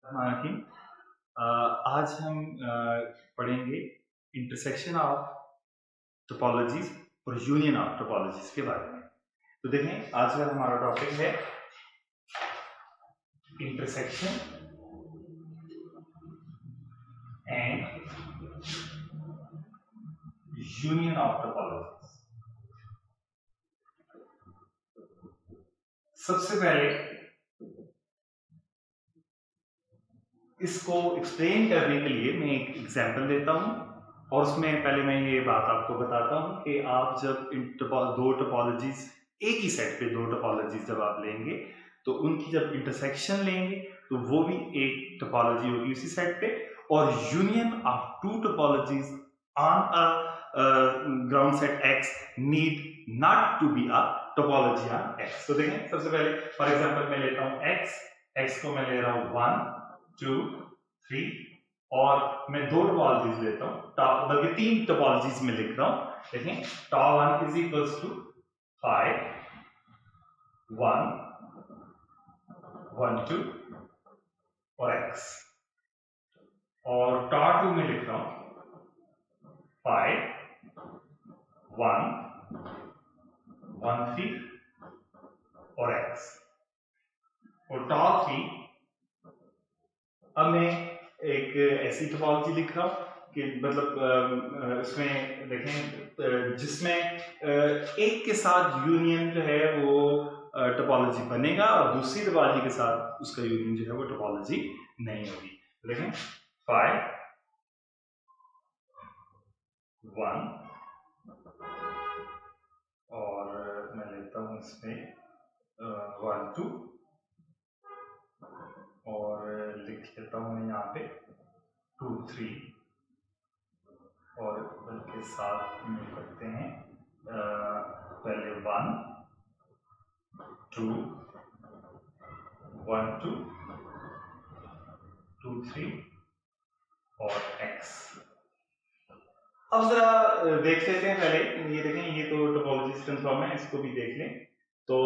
रहीम। आज हम पढ़ेंगे इंटरसेक्शन ऑफ टोपोलॉजीज और यूनियन ऑफ टोपोलॉजीज के बारे में। तो देखें, आज का हमारा टॉपिक है intersection and union of topologies. सबसे पहले इसको एक्सप्लेन करने के लिए मैं एक एग्जांपल देता हूं और उसमें पहले मैं ये बात आपको बताता हूं कि आप जब दो टोपोलॉजीज एक ही सेट पे दो टोपोलॉजीज जब आप लेंगे तो उनकी जब इंटरसेक्शन लेंगे तो वो भी एक टोपोलॉजी होगी उसी सेट पे, और union of two topologies on a ground set X need not to be a topology on X. तो देखें, सबसे पहले फॉर एग्जांपल मैं लेता हूं एक्स को मैं ले रहा हूं 1 2 3 और मैं दो टोपोलॉजीज लेता हूं, बल्कि तीन टोपोलॉजीज में लिख रहा हूं। देखें, टॉ 1 इज इक्वल्स टू 5 1 1 2 और x, और टॉ 2 में लिख रहा हूं 5 1 1 3 और x, और टॉ 3 अब मैं एक ऐसी टोपोलॉजी लिख रहा हूं कि मतलब इसमें देखें जिसमें एक के साथ यूनियन जो है वो टोपोलॉजी बनेगा और दूसरी टोपोलॉजी के साथ उसका यूनियन जो है वो टोपोलॉजी नहीं होगी। देखें 5 1 और मैं लेता हूं इसमें 1 2 और लिख लेता हूं मैं यहाँ पे 2 3 और बल्कि साथ में करते हैं पहले 1 2 1 2 2 3 और x। अब जरा देख लेते हैं पहले, ये देखें, ये तो टोपोलॉजीज कंफर्म है, इसको भी देख लें। तो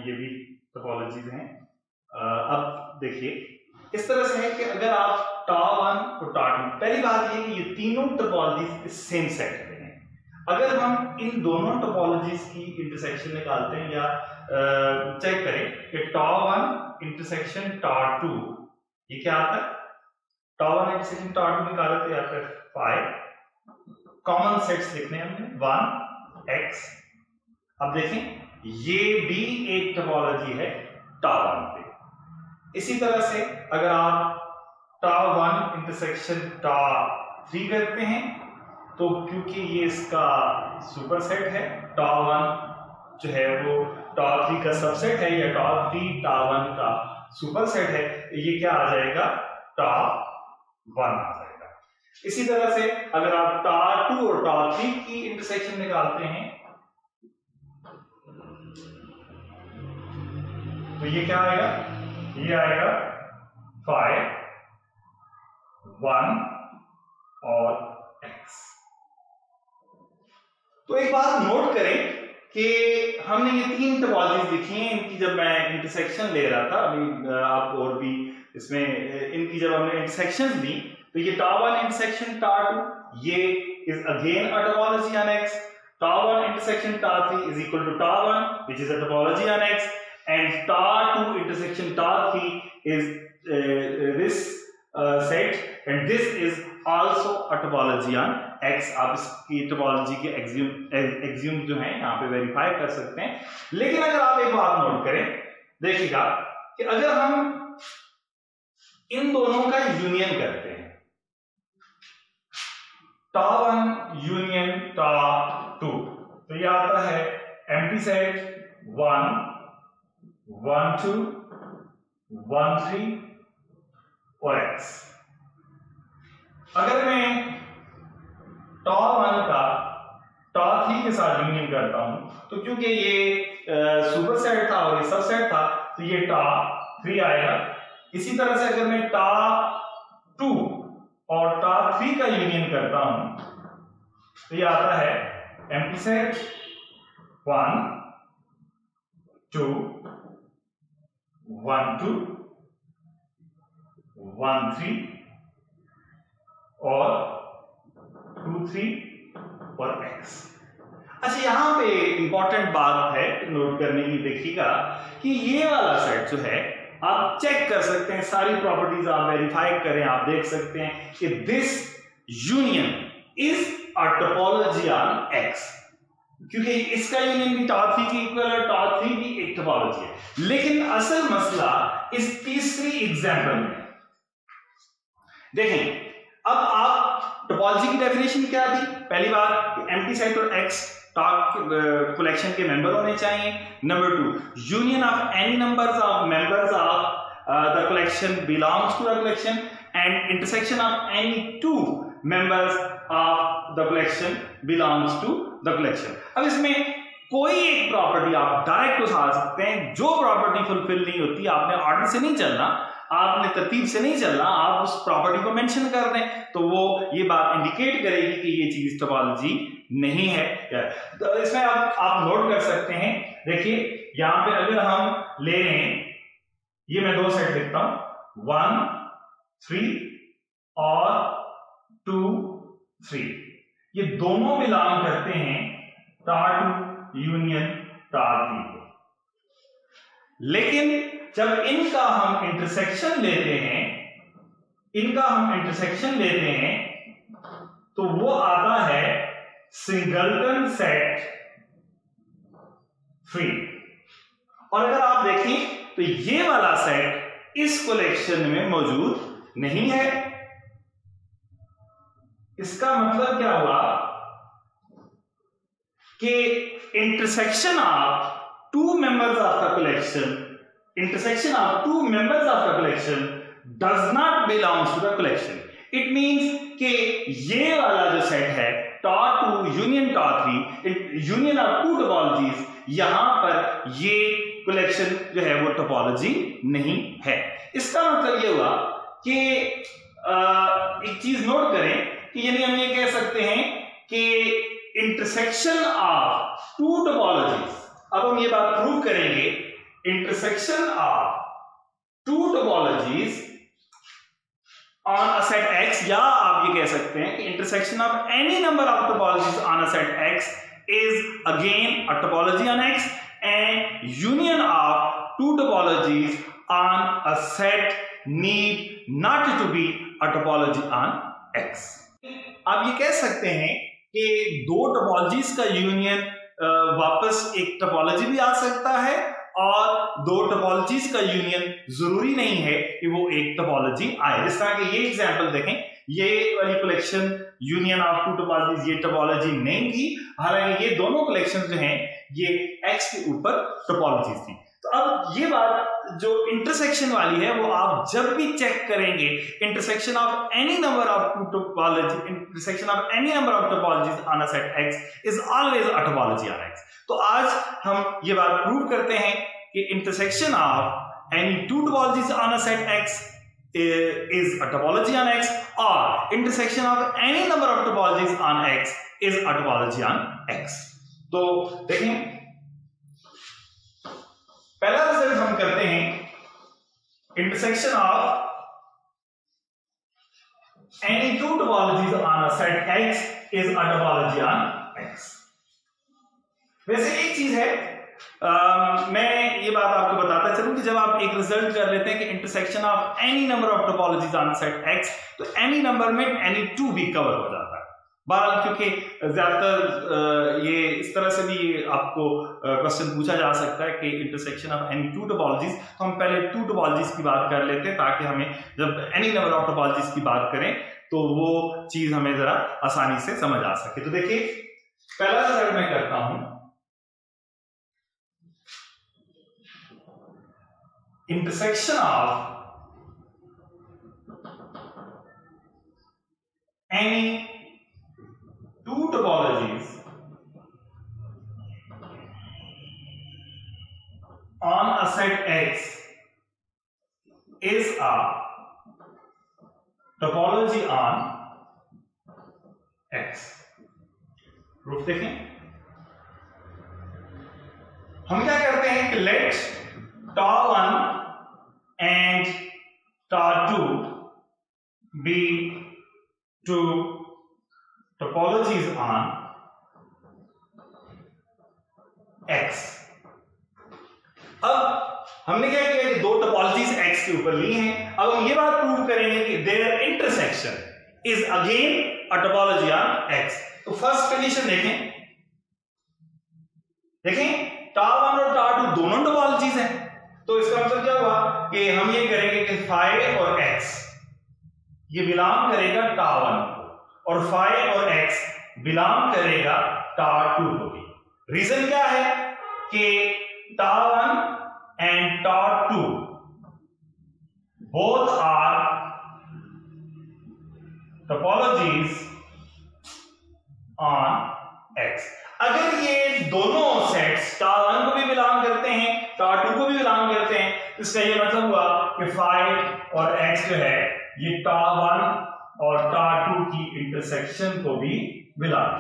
ये भी टोपोलॉजीज हैं। अब देखिए, इस तरह से है कि अगर आप टॉ 1 और टॉ 2, पहली बात ये कि ये तीनों टोपोलॉजीज सेम सेट में हैं। अगर हम इन दोनों टोपोलॉजीज की इंटरसेक्शन निकालते हैं या चेक करें कि टॉ 1 इंटरसेक्शन टॉ 2, ये क्या आता है? टॉ 1 इंटरसेक्शन टॉ 2 निकाले तो आता है 5। कॉमन सेट्स लिखने हैं हमने 1 x। अब देखें, ये भी एक टोपोलॉजी है टॉ 1 पे। इसी तरह से अगर आप टॉ 1 इंटरसेक्शन टॉ 3 करते हैं तो क्योंकि ये इसका सुपरसेट है, टॉ 1 जो है वो टॉ 3 का सबसेट है, या टॉ 3 टॉ 1 का सुपरसेट है, ये क्या आ जाएगा? टॉ 1 आ जाएगा। इसी तरह से अगर आप टॉ 2 और टॉ 3 की इंटरसेक्शन निकालते हैं तो ये क्या आएगा? ये आएगा 5 1 और x। तो एक बात नोट करें कि हमने ये तीन टोपोलॉजीज लिखी हैं, इनकी जब मैं इंटरसेक्शन ले रहा था, अभी आप और भी इसमें इनकी जब हमने इंटरसेक्शन ली तो ये टॉ 1 इंटरसेक्शन टॉ 2, ये is again a topology on x। Tau 1 intersection tau 3 is equal to tau 1 which is a topology on x, and tau 2 intersection tau 3 is this set, and this is also a topology on x। आप इसकी topology के axiom जो है यहाँ पे verify कर सकते हैं। लेकिन अगर आप एक बात नोट करें, देखिएगा कि अगर हम इन दोनों का यूनियन करते हैं, टॉ 1 यूनियन टॉ 2, तो ये आता है एम्प्टी सेट 1 1 2 1 3 और x। अगर मैं टॉ 1 का टॉ 3 के साथ यूनियन करता हूं तो क्योंकि ये सुपरसेट था और ये सबसेट था तो ये टॉ 3 आएगा। इसी तरह से अगर मैं टॉ 2 और टॉ 3 का यूनियन करता हूं तो ये आता है एम्प्टी सेट 1 2 1 2 1 3 और 2 3 और x। अच्छा, यहां पे इंपॉर्टेंट बात है नोट करने की, देखिएगा कि ये वाला सेट जो है आप चेक कर सकते हैं, सारी प्रॉपर्टीज आप वेरीफाई करें, आप देख सकते हैं कि this union is a topology on x, क्योंकि इसका यूनियन भी टॉप 3 के इक्वल और टॉप 3 भी एक टोपोलॉजी है। लेकिन असल मसला इस तीसरी एग्जांपल में देखें। अब आप टोपोलॉजी की डेफिनेशन क्या दी? पहली बात, एम्प्टी सेट और x टॉप कलेक्शन के मेंबर होने चाहिए। Number 2, union of any numbers of members of the collection belongs to the collection and intersection of any 2 members of the collection belongs to the collection. अब इसमें कोई एक property आप direct उठा सकते हैं, जो प्रॉपर्टी फुलफिल नहीं होती, आपने ऑर्डर से नहीं चलना, आपने तरतीब से नहीं चलना, आप उस प्रॉपर्टी को मेंशन कर दें, तो वो ये बात इंडिकेट करेगी कि ये चीज टोपोलॉजी नहीं है। तो इसमें आप नोट कर सकते हैं, देखिए यहां पे अगर हम ले लें, ये मैं 2 सेट लिखता हूं, 1 3 और 2 3, ये दोनों बिलोंग करते हैं टॉप 2 यूनियन टॉप 3 को। लेकिन जब इनका हम इंटरसेक्शन लेते हैं, तो वो आता है सिंगलटन सेट 3। और अगर आप देखें तो ये वाला सेट इस कलेक्शन में मौजूद नहीं है। इसका मतलब क्या हुआ कि intersection of 2 members of the collection, intersection of 2 members of the collection does not belongs to the collection. It means कि ये वाला जो सेट है top 2 union top 3, union of 2 topologies, यहां पर ये कलेक्शन जो है वो टोपोलॉजी नहीं है। इसका मतलब ये हुआ कि एक चीज नोट करें कि यानी हम ये कह सकते हैं कि इंटरसेक्शन ऑफ 2 टोपोलॉजीज, अब हम ये बात प्रूव करेंगे, intersection of 2 topologies on a set x, या आप ये कह सकते हैं कि intersection of any number of topologies on a set x is again a topology on x, and union of 2 topologies on a set need not to be a topology on x। आप ये कह सकते हैं कि 2 topologies का union वापस एक topology भी आ सकता है, और 2 टोपोलॉजीज का यूनियन जरूरी नहीं है कि वो एक टोपोलॉजी आए। जिस तरह के ये एग्जांपल देखें, ये वाली कलेक्शन यूनियन ऑफ 2 टोपोलॉजीज, ये टोपोलॉजी नहीं थी, हालांकि ये दोनों कलेक्शन जो हैं ये x के ऊपर टोपोलॉजीज थी। तो अब ये बात जो इंटरसेक्शन वाली है, वो आप जब भी चेक करेंगे, intersection of any number of 2 topology, intersection of any number of topologies on a set x is always a topology on x। तो आज हम ये बात प्रूव करते हैं कि intersection of any 2 topologies on a set x is a topology on x, or intersection of any number of topologies on x is a topology on x। तो देखें, पहला रिजल्ट हम करते हैं, intersection of any 2 topologies on a set x is a topology on x। वैसे एक चीज है, मैं ये बात आपको बताता चलूं कि जब आप एक रिजल्ट कर लेते हैं कि intersection of any number of topologies on set x, तो एनी नंबर में एनी 2 भी कवर हो जाता है। बहरहाल क्योंकि ज्यादातर ये इस तरह से भी आपको क्वेश्चन पूछा जा सकता है कि इंटरसेक्शन ऑफ एनी 2 टोपोलॉजीज, तो हम पहले 2 टोपोलॉजीज की बात कर लेते हैं, ताकि हमें जब एनी नंबर ऑफ टोपोलॉजीज की बात करें तो वो चीज हमें जरा आसानी से समझ आ सके। तो देखिए, पहला रिजल्ट मैं करता हूं, intersection of any 2 topologies on a set x is a topology on x। Proof देखें, हम क्या करते हैं कि late tau 1 and tau 2 be two topologies on X। अब हमने क्या किया कि दो टोपोलॉजीज X के ऊपर ली हैं। अब हम ये बात प्रूव करेंगे कि their intersection is again a topology on X। तो फर्स्ट कंडीशन देखें टा1 और टा2 दोनों टोपोलॉजीज हैं, तो इसका मतलब क्या हुआ कि हम ये करेंगे कि फाई और X ये बिलोंग करेगा टा1 को और फाई और X बिलोंग करेगा टा2 को भी। रीजन क्या है कि टा1 and टा2 both are topologies on X। अगर ये दोनों सेट्स टा1 को भी बिलोंग करते हैं टा2 को भी बिलोंग करते हैं, इसका ये मतलब हुआ कि फाई और X जो है ये टा1 और टा2 की इंटरसेक्शन को भी बिलोंग।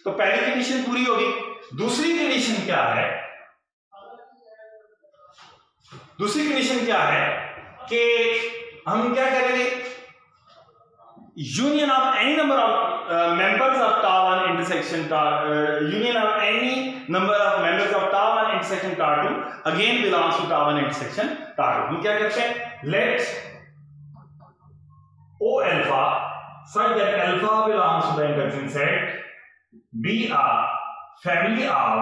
तो पहली कंडीशन पूरी होगी। दूसरी कंडीशन क्या है? दूसरी कंडीशन क्या है कि हम क्या करेंगे, union of any number of members of tau one intersection union of any number of members of tau one intersection tau two again belongs to tau one intersection tau two. हम क्या करते हैं, let O alpha such that alpha belongs to the intersection set be a family of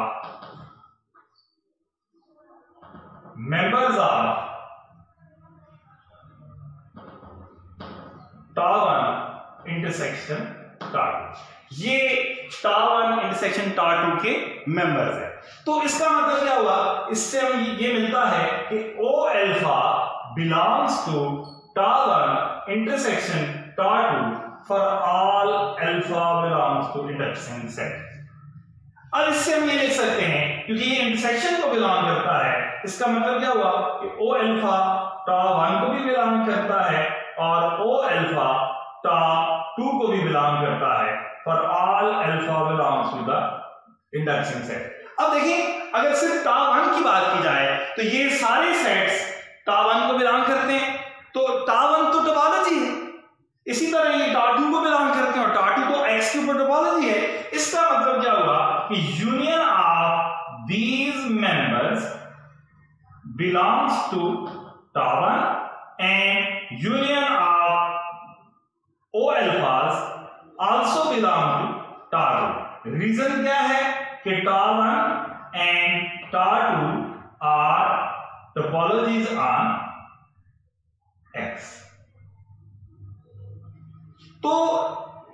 members of tau one intersection tau two. ये tau one intersection टा2 के members है। तो इसका मतलब क्या हुआ, इससे हम ये मिलता है कि O alpha belongs to टा1 intersection टा2 for all alpha belongs to intersection set। अब इससे हम ये लिख सकते हैं क्योंकि ये इंटरसेक्शन को बिलोंग करता है, इसका मतलब क्या हुआ कि O alpha टा1 को भी बिलोंग करता है और O alpha टा2 को भी बिलोंग करता है for all alpha belongs to the intersection set। अब देखिए अगर सिर्फ टा1 की बात की जाए तो ये सारे सेट्स टा1 को बिलोंग करते हैं, तो टा1 तो टोपोलॉजी है। इसी तरह ये टा2 को बिलोंग करते हैं और टा2 तो X के ऊपर टोपोलॉजी है। इसका मतलब क्या हुआ कि union of these members belongs to tau one and union of O alphas also belong to tau two. Reason क्या है कि tau one and tau two are topologies on X। तो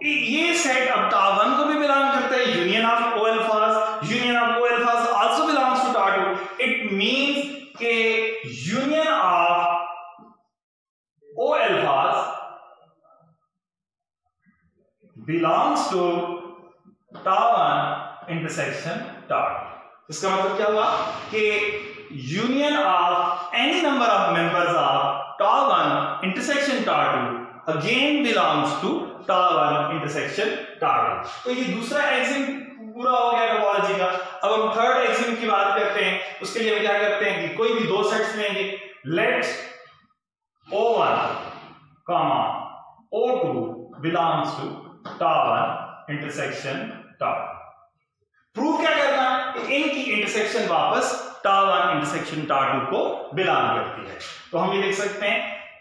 ये सेट अब टा1 को भी बिलोंग करता है, union of O alphas also belongs to tau two. It means के union of O alphas belongs to tau one intersection tau two. इसका मतलब क्या हुआ कि union of any number of members of tau one intersection tau two again belongs to tau one intersection tau two. तो ये दूसरा Exim पूरा हो गया टोपोलॉजी का। अब हम थर्ड एक्सिम की बात करते हैं। उसके लिए हम क्या करते हैं कि कोई भी दो सेट्स लेंगे, let O1 O2 belongs to tau one intersection tau two. Prove क्या करना है, इनकी इंटरसेक्शन वापस टा1 इंटरसेक्शन टा2 को बिलोंग करती है। तो हम ये लिख सकते हैं,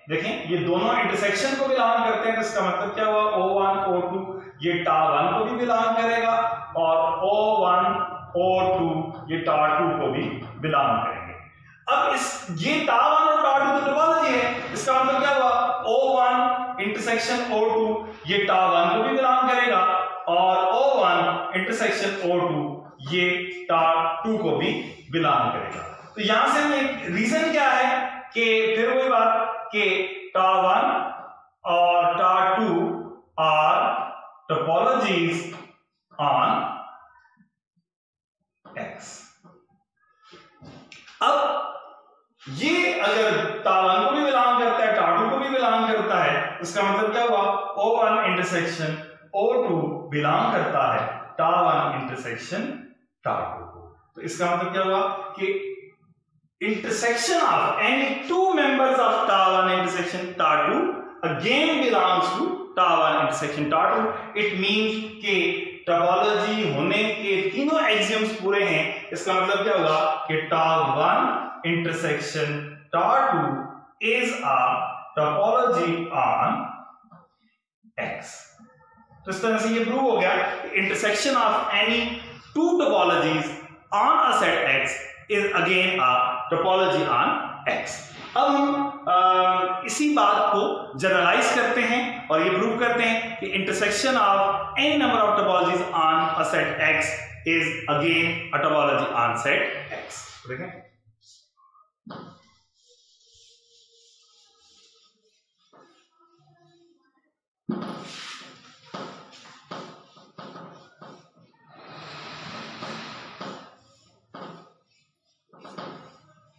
देखें ये दोनों इंटरसेक्शन को बिलोंग करते हैं, तो इसका मतलब क्या हुआ, O1 O2 ये टा1 को भी बिलोंग करेगा और O1 O2 ये टा2 को भी बिलोंग करेंगे। अब इस ये टा1 और टा2 तो टोपोलॉजी है, इसका मतलब क्या हुआ, O1 इंटरसेक्शन O2 ये टा1 को भी बिलोंग करेगा और O1 इंटरसेक्शन O2 ये टा2 को भी बिलोंग करेगा। तो यहां से हमें रीजन क्या है कि फिर वही बात कि टा1 और टा2 आर टोपोलॉजीज ऑन X। अब ये अगर टा1 को भी बिलोंग करता है टा2 को भी बिलोंग करता है, इसका मतलब क्या हुआ, O1 इंटरसेक्शन O2 बिलोंग करता है टा1 इंटरसेक्शन टा2 को। तो इसका मतलब क्या हुआ कि intersection of any two members of tau one intersection tau two tau two again belongs to tau one intersection tau two. It means कि टोपोलॉजी होने के तीनों एक्सियम्स पूरे हैं। इसका मतलब क्या होगा कि tau one intersection tau two is a topology on X। तो इस तरह से ये प्रूव हो गया intersection of any two topologies on a set X is again a topology on X। अब हम इसी बात को जनरलाइज करते हैं और ये प्रूव करते हैं कि intersection of any number of topologies on a set X is again a topology on set X। देखें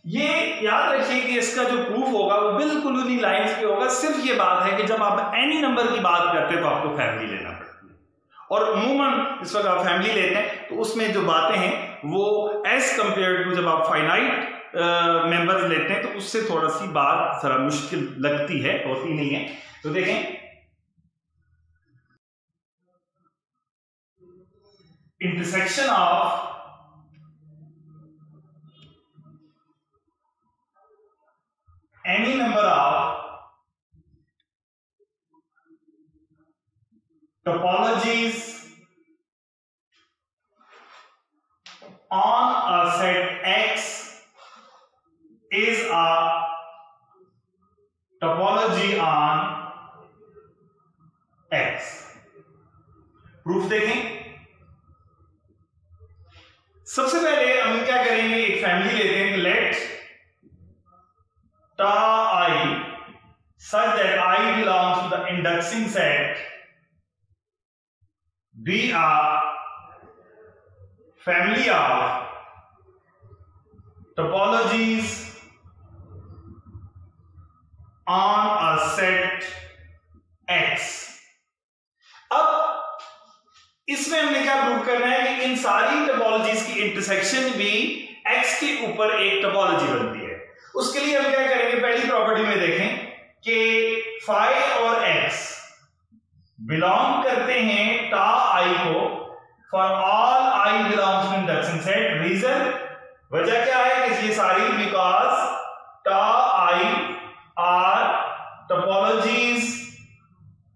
ये याद रखिए कि इसका जो प्रूफ होगा वो बिल्कुल उन्हीं लाइंस पे होगा। सिर्फ ये बात है कि जब आप एनी नंबर की बात करते हैं तो आपको फैमिली लेना पड़ती है, और अमूमन इस वक्त आप फैमिली लेते हैं तो उसमें जो बातें हैं वो एज कंपेयर टू जब आप फाइनाइट मेंबर्स लेते हैं तो उससे थोड़ा सी बात जरा मुश्किल लगती है, होती नहीं है। तो देखें intersection of any number of topologies on a set X is a topology on X। Proof देखें। सबसे पहले हम क्या करेंगे, एक फैमिली लेते हैं, late ta I such that I belongs to the indexing set be a family of topologies on a set X। अब इसमें हमने क्या प्रूव करना है कि इन सारी टोपोलॉजीज की इंटरसेक्शन भी X के ऊपर एक टोपोलॉजी बनती है। उसके लिए हम क्या करेंगे, पहली प्रॉपर्टी में देखें कि फाई और X बिलोंग करते हैं टा I को for all I belongs to induction set. Reason, वजह क्या है कि ये सारी because tau I are topologies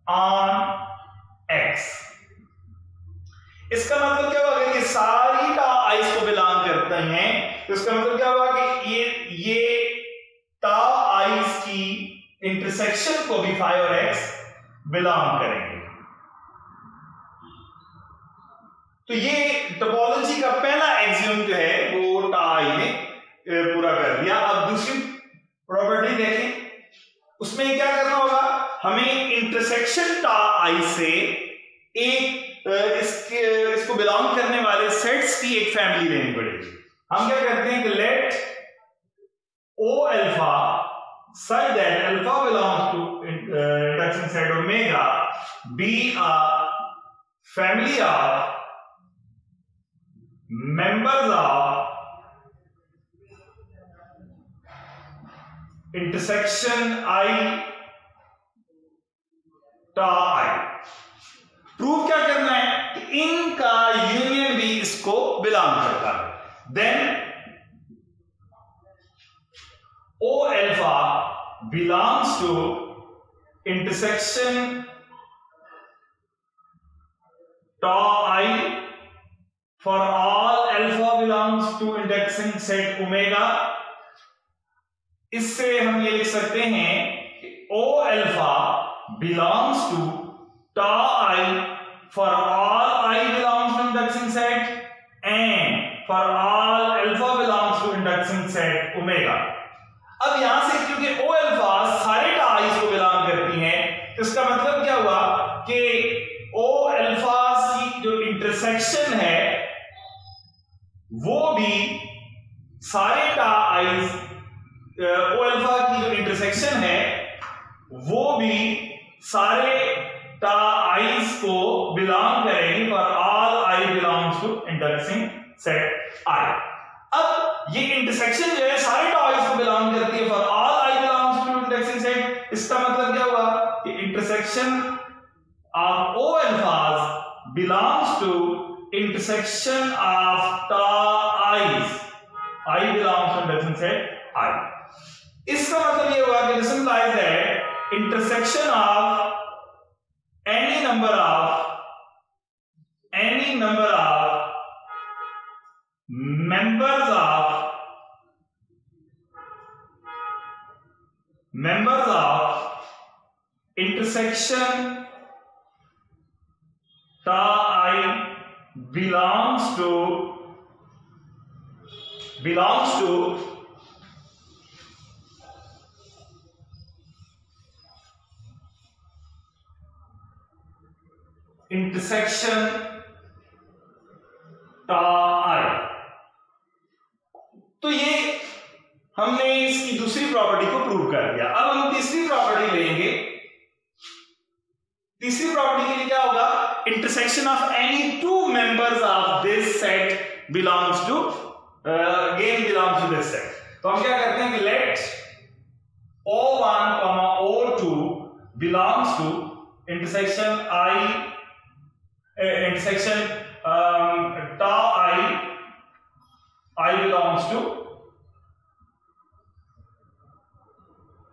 on X। इसका मतलब क्या होगा कि सारी टा I को बिलोंग करते हैं, तो इसका मतलब क्या होगा कि ये टा I की इंटरसेक्शन को भी फाई और X बिलोंग करेंगे। तो ये टोपोलॉजी का पहला एक्सियम जो है वो टा I ने पूरा कर दिया। अब दूसरी प्रॉपर्टी देखें, उसमें क्या करना होगा, हमें इंटरसेक्शन टा I से एक इसको बिलोंग करने वाले सेट्स की एक फैमिली लेनी पड़ेगी। हम क्या करते हैं कि let O alpha such that alpha belongs to induction set omega be a family of members of intersection I टा I। प्रूफ क्या करना है कि इनका यूनियन भी इसको बिलोंग करता है। Then O alpha belongs to intersection टा I for all alpha belongs to indexing set omega। इससे हम ये लिख सकते हैं कि O alpha belongs to टा I for all I belongs to indexing set and for all alpha belongs to indexing set omega। अब यहां से क्योंकि O अल्फा सारे टा I को बिलोंग करती हैं, तो इसका मतलब क्या हुआ कि O अल्फा की जो इंटरसेक्शन है वो भी सारे टा I, O अल्फा की जो इंटरसेक्शन है वो भी सारे टा I को बिलोंग करेगी for all I belongs to indexing set I। अब ये इंटरसेक्शन जो है सारे टा I को बिलोंग करती है for all I belongs to indexing direction set, इसका मतलब क्या हुआ कि intersection of O alphas belongs to intersection of टा i's, i belongs to direction set I. इसका मतलब ये हुआ कि this implies that intersection of any number of members of intersection ta I belongs to intersection टा I. तो ये हमने इसकी दूसरी प्रॉपर्टी को प्रूव कर दिया। अब हम तीसरी प्रॉपर्टी लेंगे। तीसरी प्रॉपर्टी के लिए क्या होगा, intersection of any two members of this set belongs to again belongs to this set. तो हम क्या करते हैं कि let O1, O2 belongs to intersection I intersection ta I belongs to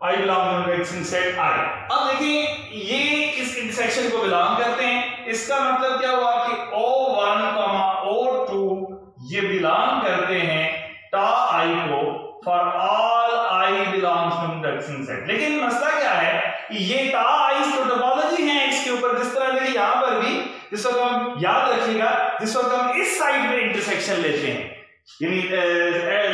intersection set I। अब देखिए ये इस इंटरसेक्शन को बिलोंग करते हैं, इसका मतलब क्या हुआ कि O1, O2 ये बिलोंग करते हैं टा I को for all I belongs to intersection set. लेकिन मसला क्या है कि ये टा I तो टोपोलॉजी है X के ऊपर, जिस तरह देखिए यहां पर भी जिस वक्त हम याद रखिएगा, जिस वक्त हम इस साइड पे इंटरसेक्शन लेते हैं यानी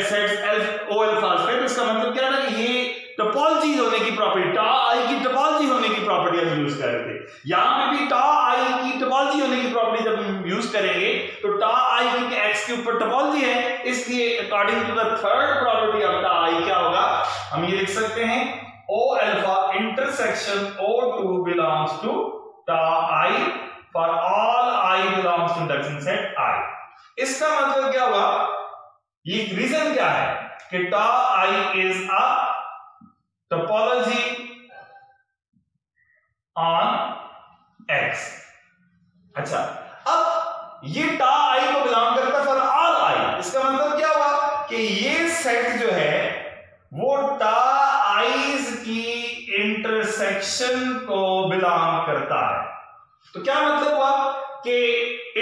सेट्स ओ अल्फाज पे, तो इसका मतलब क्या है कि ये टोपोलॉजी होने की प्रॉपर्टी, टा आई की टोपोलॉजी होने की प्रॉपर्टी हम यूज कर रहे थे। यहां पे भी टा आई की टोपोलॉजी होने की प्रॉपर्टी जब हम यूज करेंगे तो टा आई की एक्स के ऊपर टोपोलॉजी है, इसलिए according to the third property of tau i क्या होगा, हम ये लिख सकते हैं O alpha intersection O2 belongs to tau i for all I belongs to intersection set I। इसका मतलब क्या हुआ, ये रीजन क्या है कि टा I is a topology on X। अच्छा, अब ये टा I को बिलोंग करता है फॉर ऑल I। इसका मतलब क्या हुआ कि ये सेट जो है वो टा आईज की इंटरसेक्शन को बिलोंग करता है। तो क्या मतलब हुआ कि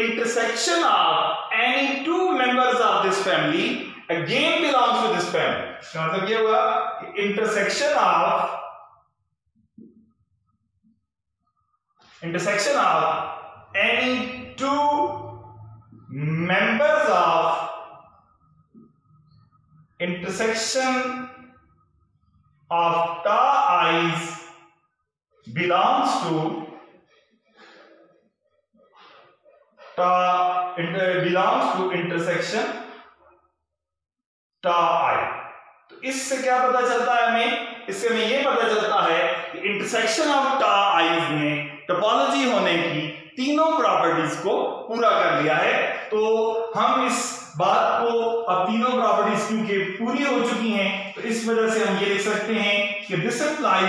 intersection of any two members of this family again belongs to this family. इसका मतलब क्या हुआ कि intersection of any two members of intersection of टा आईज बिलोंग्स टू इंटरसेक्शन टा आई। तो इससे क्या पता चलता है हमें, इससे हमें यह पता चलता है कि इंटरसेक्शन ऑफ टा आईज ने टोपोलॉजी होने की तीनों प्रॉपर्टीज को पूरा कर लिया है। तो हम इस बात को, अब तीनों प्रॉपर्टीज क्योंकि पूरी हो चुकी हैं, तो इस वजह से हम ये लिख सकते हैं कि this implies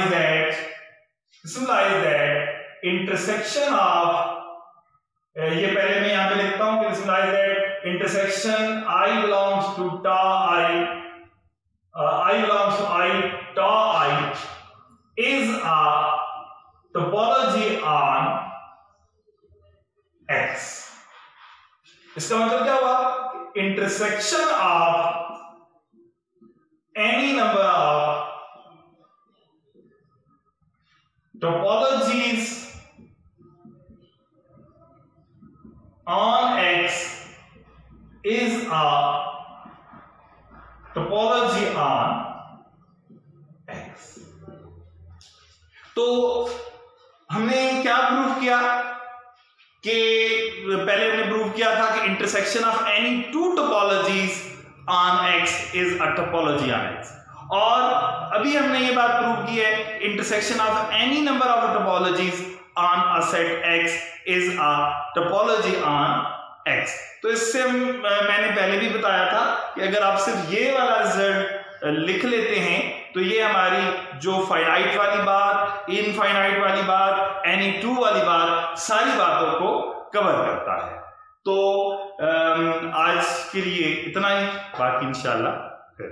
that intersection of, ये पहले मैं यहां पे लिखता हूं कि this implies that intersection I belongs to टा I बिलोंग्स टू I टा I is a topology on X। इसका मतलब क्या हुआ, intersection of any number of topologies on X is a topology on X। तो हमने क्या प्रूव किया कि पहले हमने प्रूव किया था कि intersection of any two topologies on X is a topology on X, और अभी हमने ये बात प्रूव की है intersection of any number of topologies on a set X is a topology on X। तो इससे मैंने पहले भी बताया था कि अगर आप सिर्फ ये वाला रिजल्ट लिख लेते हैं तो ये हमारी जो फाइनाइट वाली बात, इनफाइनाइट वाली बात, एनी टू वाली बात, सारी बातों को कवर करता है। तो आज के लिए इतना ही, बाकी इंशाल्लाह फिर।